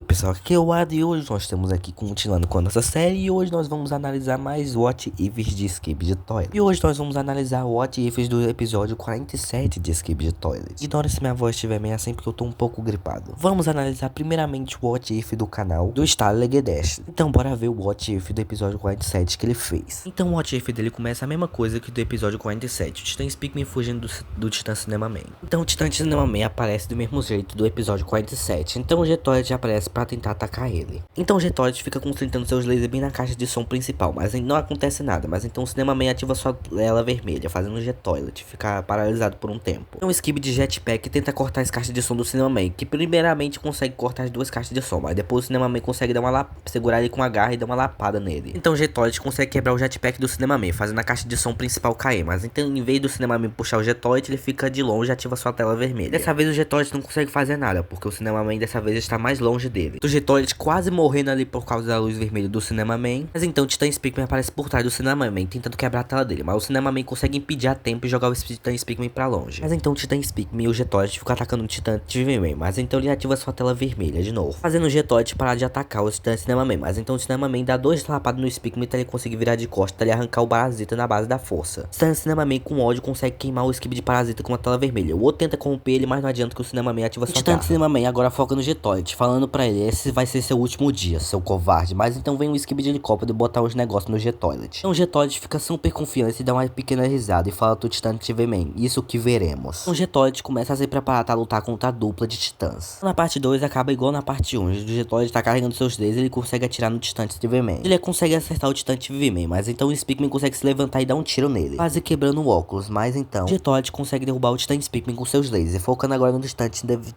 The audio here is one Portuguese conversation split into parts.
pessoal, aqui é o Ad e hoje nós estamos aqui continuando com a nossa série. E hoje nós vamos analisar mais What Ifs de Escape de Toilet. E hoje nós vamos analisar o What Ifs do episódio 47 de Escape de Toilet. Ignora se minha voz estiver meio assim porque eu tô um pouco gripado. Vamos analisar primeiramente o What If do canal do Starlegedash. Então bora ver o What If do episódio 47 que ele fez. Então o What If dele começa a mesma coisa que do episódio 47. O Titã Speakman fugindo do Titã Cinemaman. Então o Titã Cinemaman aparece do mesmo jeito do episódio 47. Então o G-Toilet aparece pra tentar atacar ele. Então o G-Toilet fica concentrando seus lasers bem na caixa de som principal, mas não acontece nada. Mas então o Cinemaman ativa sua tela vermelha, fazendo o G-Toilet ficar paralisado por um tempo. Então o Skip de Jetpack tenta cortar as caixas de som do Cinemaman, que primeiramente consegue cortar as duas caixas de som, mas depois o Cinemaman consegue dar uma segurar ele com a garra e dar uma lapada nele. Então o G-Toilet consegue quebrar o Jetpack do Cinemaman, fazendo a caixa de som principal cair, mas então em vez do Cinemaman puxar o G-Toilet, ele fica de longe e ativa sua tela vermelha. Dessa vez o G-Toilet não consegue fazer nada, porque o Cinemaman dessa vez está mais longe dele. O G-Toilet quase morrendo ali por causa da luz vermelha do Cinemaman, mas então o Titã Speakman aparece por trás do Cinemaman, tentando quebrar a tela dele, mas o Cinemaman consegue impedir a tempo e jogar o Titã Speakman pra longe. Mas então o Titã Speakman e o G-Toilet ficam atacando o Titã Cinemaman, mas então ele ativa sua tela vermelha de novo, fazendo o G-Toilet parar de atacar o Titã Cinemaman, mas então o Cinemaman dá dois lapadas no Speakman até ele conseguir virar de costas até ele arrancar o parasita na base da força. O Titã Cinemaman com ódio consegue queimar o Skip de parasita com uma tela vermelha. O outro tenta corromper ele, mas não adianta que o Cinemaman ativa sua garra. O Titã Cinemaman agora foca no G-Toilet, falando pra ele, esse vai ser seu último dia, seu covarde. Mas então vem o Skip de helicóptero e botar uns negócios no G-Toilet. Então o G-Toilet fica super confiante e dá uma pequena risada e fala pro Titã TV-Man, isso que veremos. Então o G-Toilet começa a se preparar pra lutar contra a dupla de titãs. Na parte 2 acaba igual na parte 1, onde o G-Toilet tá carregando seus lasers e ele consegue atirar no Titã TV-Man. Ele consegue acertar o Titã TV-Man, mas então o Speakman consegue se levantar e dar um tiro nele, quase quebrando o óculos, mas então o G-Toilet consegue derrubar o Titã Speakman com seus lasers, focando agora no Titã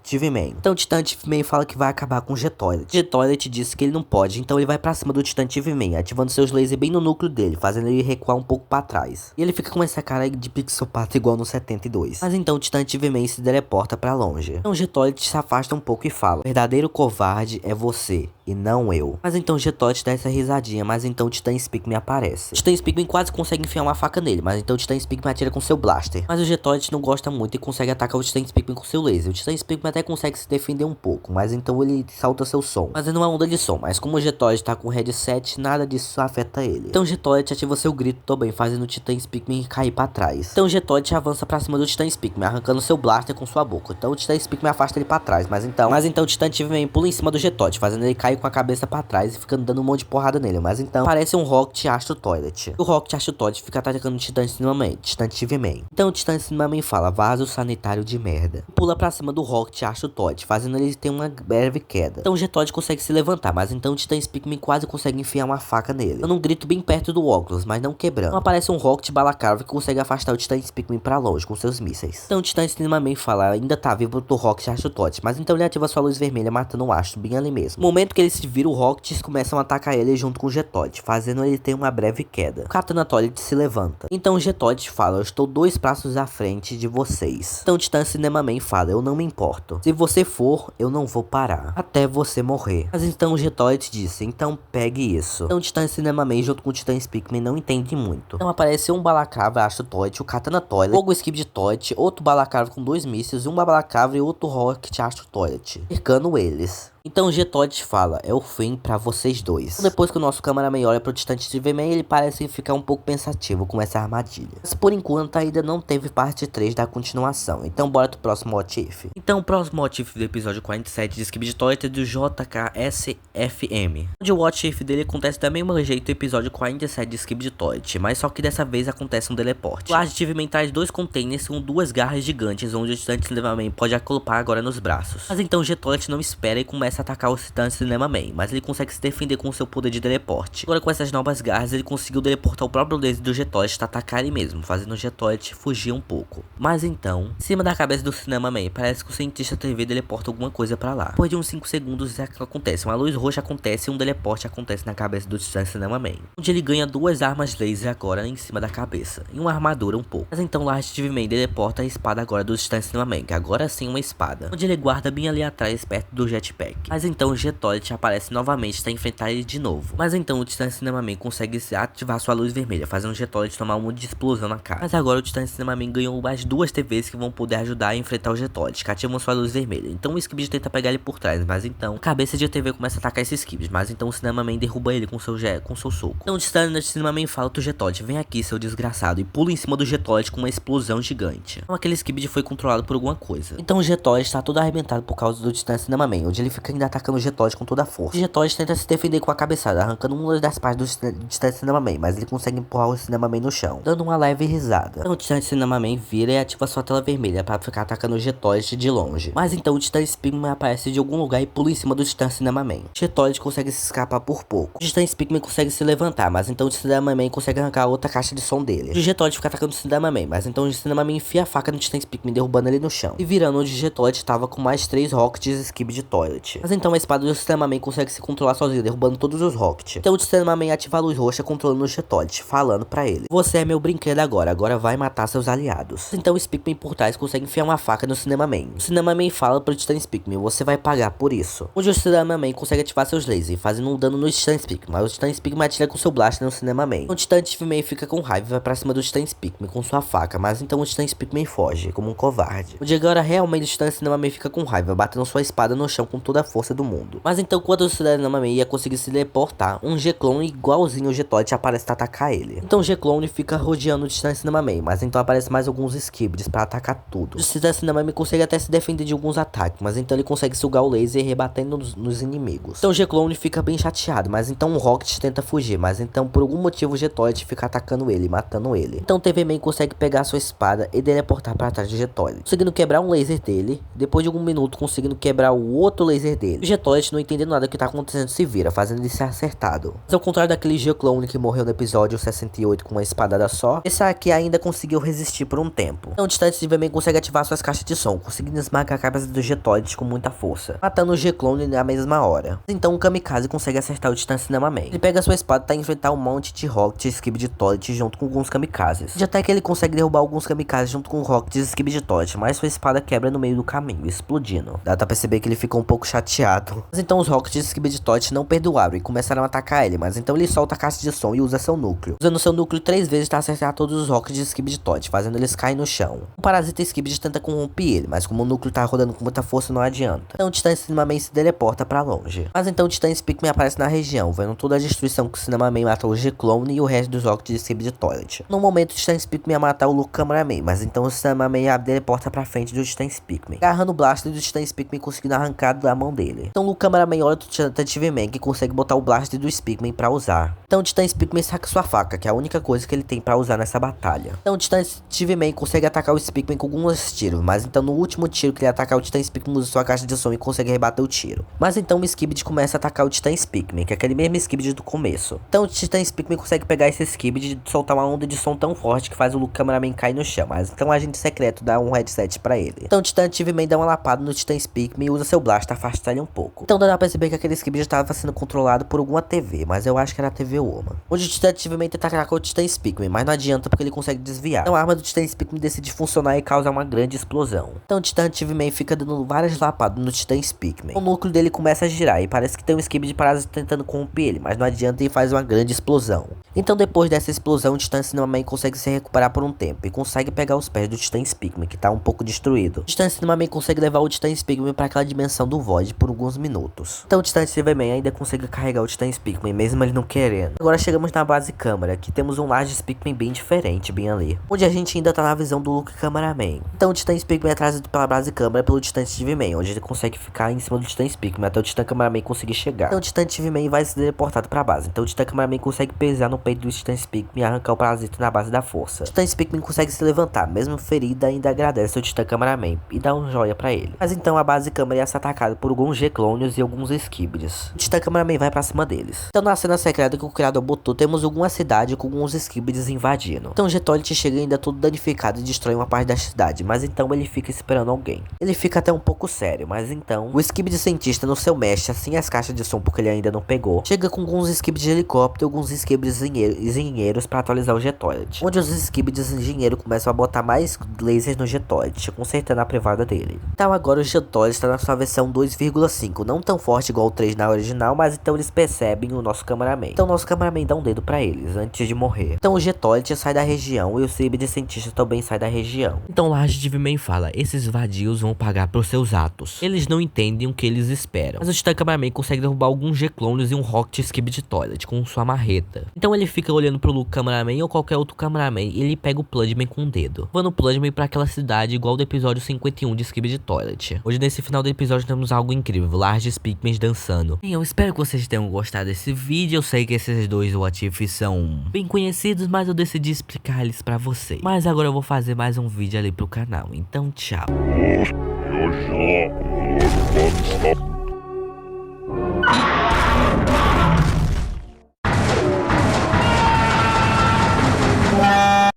TV-Man. Então o Titã TV-Man fala que vai acabar com o G-Toilet. O G-Toilet disse que ele não pode, então ele vai pra cima do Titã TV-Man, ativando seus lasers bem no núcleo dele, fazendo ele recuar um pouco pra trás. E ele fica com essa cara de pixopata igual no 72. Mas então o Titã TV-Man se teleporta pra longe. Então o G-Toilet se afasta um pouco e fala, o verdadeiro covarde é você e não eu. Mas então o G-Toilet dá essa risadinha, mas então o Titã Speakman aparece. O Titã Speakman quase consegue enfiar uma faca nele, mas então o Titã Speakman atira com seu blaster. Mas o G-Toilet não gosta muito e consegue atacar o Titã Speakman com seu laser. O Titã Speakman até consegue se defender um pouco, mas então ele salta seu som, fazendo uma onda de som. Mas como o G-Toilet tá com o headset, nada disso afeta ele. Então o G-Toilet ativa seu grito também, fazendo o Titã Speakman cair pra trás. Então o G-Toilet avança pra cima do Titã Speakman, arrancando seu blaster com sua boca. Então o Titã Speakman afasta ele pra trás, mas então o Titã TV-Man pula em cima do G-Toilet, fazendo ele cair com a cabeça pra trás e ficando dando um monte de porrada nele. Mas então aparece um Rocket Astro Toilet. O Rocket Astro Toilet fica atacando o Titã Cinemaman, Titã TV-Man. Então o Titã Cinemaman fala, vaso sanitário de merda. Pula pra cima do Rocket Astro Toilet, fazendo ele ter uma breve queda. Então o G-Toilet consegue se levantar, mas então o Titã Speakman quase consegue enfiar uma faca nele, dando um grito bem perto do óculos, mas não quebrando. Então aparece um Rocket Balaclava que consegue afastar o Titã Speakman pra longe com seus mísseis. Então o Titã Cinemaman fala, ainda tá vivo do Rocket Astro Toilet, mas então ele ativa sua luz vermelha matando o Astro bem ali mesmo. No momento que ele se vira, o Rockets começam a atacar ele junto com o G-Toilet, fazendo ele ter uma breve queda. O Katana Toilet se levanta. Então o G-Toilet fala, eu estou 2 passos à frente de vocês. Então o Titã Cinemaman fala, eu não me importo. Se você for, eu não vou parar até você morrer. Mas então o G-Toilet disse, então pegue isso. Então o Titã Cinemaman junto com o Titã Speakman não entende muito. Então apareceu um Balaclava Astro Toilet, o Katana Toilet, Fogo Skip de Toilet, outro Balaclava com 2 mísseis, um Balaclava e outro Rocket Astro Toilet, cercando eles. Então o G-Toilet fala, é o fim pra vocês dois. Então, depois que o nosso cameraman olha pro Titã TV-Man, ele parece ficar um pouco pensativo com essa armadilha. Mas por enquanto ainda não teve parte 3 da continuação. Então bora pro próximo What If. Então o próximo What If do episódio 47 de Skip de Toilet é do JKSFM. Onde o What If dele acontece da mesma jeito do episódio 47 de Skip de Toilet, mas só que dessa vez acontece um teleporte. O Lars TV-Man traz 2 containers com 2 garras gigantes, onde o Titã TV-Man pode acolpar agora nos braços. Mas então o G-Toilet não espera e começa a atacar o Titã Cinemaman, mas ele consegue se defender com seu poder de teleporte. Agora com essas novas garras ele conseguiu teleportar o próprio laser do G-Toilet para atacar ele mesmo, fazendo o G-Toilet fugir um pouco. Mas então, em cima da cabeça do Cinemaman, parece que o cientista TV teleporta alguma coisa para lá. Depois de uns 5 segundos acontece, uma luz roxa acontece e um teleporte acontece na cabeça do Titã Cinemaman, onde ele ganha 2 armas laser agora em cima da cabeça, e uma armadura um pouco. Mas então Lars TV-Man teleporta a espada agora do Titã Cinemaman, que agora sim é uma espada, onde ele guarda bem ali atrás perto do jetpack. ataque. Mas então o G-Toilet aparece novamente para enfrentar ele de novo. Mas então o Titã Cinemaman consegue ativar sua luz vermelha, fazendo o G-Toilet tomar uma de explosão na cara. Mas agora o Titã Cinemaman ganhou mais 2 TVs que vão poder ajudar a enfrentar o G-Toilet, que ativam sua luz vermelha. Então o Skibidi tenta pegar ele por trás, mas então a cabeça de TV começa a atacar esse Skibidi, mas então o Cinemaman derruba ele com seu soco. Então o Titã Cinemaman fala pro G-Toilet: vem aqui, seu desgraçado, e pula em cima do G-Toilet com uma explosão gigante. Então aquele Skibidi foi controlado por alguma coisa. Então o G-Toilet está todo arrebentado por causa do Titã Cinemaman, onde ele fica ainda atacando o G-Toilet com toda a força. O G-Toilet tenta se defender com a cabeçada, arrancando uma das partes do Titã Cinemaman, mas ele consegue empurrar o Cinemaman no chão, dando uma leve risada. Então o Titã Cinemaman vira e ativa sua tela vermelha para ficar atacando o G-Toilet de longe. Mas então o Titã Speakman aparece de algum lugar e pula em cima do Titã Cinemaman. O G-Toilet consegue se escapar por pouco. O Titã Speakman consegue se levantar, mas então o Cinemaman consegue arrancar outra caixa de som dele. O G-Toilet fica atacando o Cinemaman, mas então o Cinemaman enfia a faca no Titã Speakman, derrubando ele no chão. E virando onde o G-Toilet estava com mais 3 Rockets Skibidi Toilet. Mas então a espada do Cinemaman consegue se controlar sozinho, derrubando todos os Rockets. Então o Cinemaman ativa a luz roxa controlando o G-Toilet, falando pra ele: você é meu brinquedo agora vai matar seus aliados. Então o Speakman por trás consegue enfiar uma faca no Cinemaman. O Cinemaman fala pro Titã Speakman: você vai pagar por isso. Onde o Cinemaman consegue ativar seus lasers, fazendo um dano no Titã Speakman, mas o Titã Speakman atira com seu blaster no Cinemaman. O Titã Speakman fica com raiva e vai pra cima do Titã Speakman com sua faca, mas então o Titã Speakman foge, como um covarde. O Diego agora realmente o Titã Cinemaman fica com raiva, batendo sua espada no chão com toda a força do mundo. Mas então quando o Titã Cinemaman ia conseguir se teleportar, um G-Clone igualzinho o G-Toilet aparece pra atacar ele. Então o G-Clone fica rodeando o Titã Cinemaman, mas então aparece mais alguns Skibidis pra atacar tudo. O Titã Cinemaman consegue até se defender de alguns ataques, mas então ele consegue sugar o laser rebatendo nos inimigos. Então o G-Clone fica bem chateado, mas então o Rocket tenta fugir, mas então por algum motivo o G-Toilet fica atacando ele, matando ele. Então o TV-Man consegue pegar sua espada e teleportar pra trás do G-Toilet, conseguindo quebrar um laser dele, depois de algum minuto conseguindo quebrar o outro laser dele. O G-Toilet, não entendendo nada do que tá acontecendo, se vira, fazendo ele ser acertado. Mas ao contrário daquele G-Clone que morreu no episódio 68 com uma espadada só, esse aqui ainda conseguiu resistir por um tempo. Então o Titã TV-Man consegue ativar suas caixas de som, conseguindo esmagar a cabeça do G-Toilet com muita força, matando o G-Clone na mesma hora. Então o Kamikaze consegue acertar o Titã Cinemaman. Ele pega sua espada para enfrentar um monte de Rocket Skibidi Toilet junto com alguns Kamikazes. E até que ele consegue derrubar alguns Kamikazes junto com o Rocket Skibidi Toilet, mas sua espada quebra no meio do caminho, explodindo. Dá pra perceber que ele ficou um pouco chateado. Mas então os Rockets Skibidi Toilet não perdoaram e começaram a atacar ele, mas então ele solta a caixa de som e usa seu núcleo. Usando seu núcleo 3 vezes para acertar todos os Rockets Skibidi Toilet, fazendo eles cair no chão. O Parasita Skibidi tenta corromper ele, mas como o núcleo tá rodando com muita força não adianta. Então o Titã Cinemaman se teleporta pra longe. Mas então o Titã Speakman aparece na região, vendo toda a destruição que o Cinemaman matou o G-Clone e o resto dos Rockets Skibidi Toilet. No momento o Titã Speakman ia matar o Luke Cameraman, mas então o Cinemaman teleporta pra frente do Titã Speakman, agarrando o blaster do Titã Speakman conseguindo arrancar da mão dele. Então o Luke Cameraman olha o Titã TV-Man que consegue botar o blaster do Speakman pra usar. Então o Titã Speakman saca sua faca, que é a única coisa que ele tem pra usar nessa batalha. Então o Titã TV-Man consegue atacar o Speakman com alguns tiros, mas então no último tiro que ele atacar o Titã Speakman usa sua caixa de som e consegue rebater o tiro. Mas então o Skibidi começa a atacar o Titã Speakman, que é aquele mesmo Skibidi do começo. Então o Titã Speakman consegue pegar esse Skibidi e soltar uma onda de som tão forte que faz o Luke Cameraman cair no chão, mas então o agente secreto dá um headset pra ele. Então o Titã TV-Man dá uma lapada no Titã Speakman e usa seu blaster afastar ele um pouco. Então dá pra perceber que aquele Skibidi estava sendo controlado por alguma TV, mas eu acho que era a TV Woman. Onde o Titã TV-Man tenta atacar o Titã Speakman, mas não adianta porque ele consegue desviar. Então a arma do Titã Speakman decide funcionar e causa uma grande explosão. Então o Titã TV-Man fica dando várias lapadas no Titã Speakman. O núcleo dele começa a girar e parece que tem um Skibidi parasita tentando corromper ele, mas não adianta e faz uma grande explosão. Então depois dessa explosão o Titã Cinemaman consegue se recuperar por um tempo e consegue pegar os pés do Titã Speakman, que tá um pouco destruído. O Titã Cinemaman consegue levar o Titã Speakman para aquela dimensão do Void por alguns minutos. Então o Titã TV-Man ainda consegue carregar o Titã Speakman, mesmo ele não querendo. Agora chegamos na base câmera, que temos um large Speakman bem diferente, bem ali, onde a gente ainda tá na visão do Luke Cameraman. Então o Titã Speakman é trazido pela base câmera pelo Titã TV-Man, onde ele consegue ficar em cima do Titã Speakman até o Titã Cameraman conseguir chegar. Então o Titã TV-Man vai ser teleportado pra base. Então o Titã Cameraman consegue pesar no peito do Titã Speakman e arrancar o parasita na base da força. O Titã Speakman consegue se levantar, mesmo ferido, ainda agradece ao Titã Cameraman e dá um joia pra ele. Mas então a base câmera ia ser atacada por alguns G-Clones e alguns Skibidis. O Titã Cameraman vai pra cima deles. Então na cena secreta que o criador botou, temos alguma cidade com alguns skibidis invadindo. Então o G-Toilet chega ainda todo danificado e destrói uma parte da cidade, mas então ele fica esperando alguém. Ele fica até um pouco sério, mas então o skibidi cientista no seu mesh, assim as caixas de som porque ele ainda não pegou, chega com alguns skibidis de helicóptero e alguns skibidis engenheiros para atualizar o G-Toilet, onde os skibidis engenheiros começam a botar mais lasers no G-Toilet, consertando a privada dele. Então agora o G-Toilet está na sua versão 2,5, não tão forte igual o 3 na original, mas então eles percebem o nosso cameraman. Então nosso cameraman dá um dedo pra eles antes de morrer. Então o G-Toilet sai da região e o skibidi cientista também sai da região. Então lá a Diviman fala, esses vadios vão pagar por seus atos. Eles não entendem o que eles esperam. Mas o Titã Cameraman consegue derrubar alguns G-Clones e um Rocket Skibidi Toilet com sua marreta. Então ele fica olhando pro Luke Cameraman ou qualquer outro Cameraman e ele pega o Pludman com o dedo, levando o Pludman pra aquela cidade igual do episódio 51 de Skibidi Toilet. Hoje nesse final do episódio temos algo incrível, Large Pigments dançando. E eu espero que vocês tenham gostado desse vídeo. Eu sei que esses dois What If são bem conhecidos, mas eu decidi explicar eles pra vocês. Mas agora eu vou fazer mais um vídeo ali pro canal, então tchau. Eu já,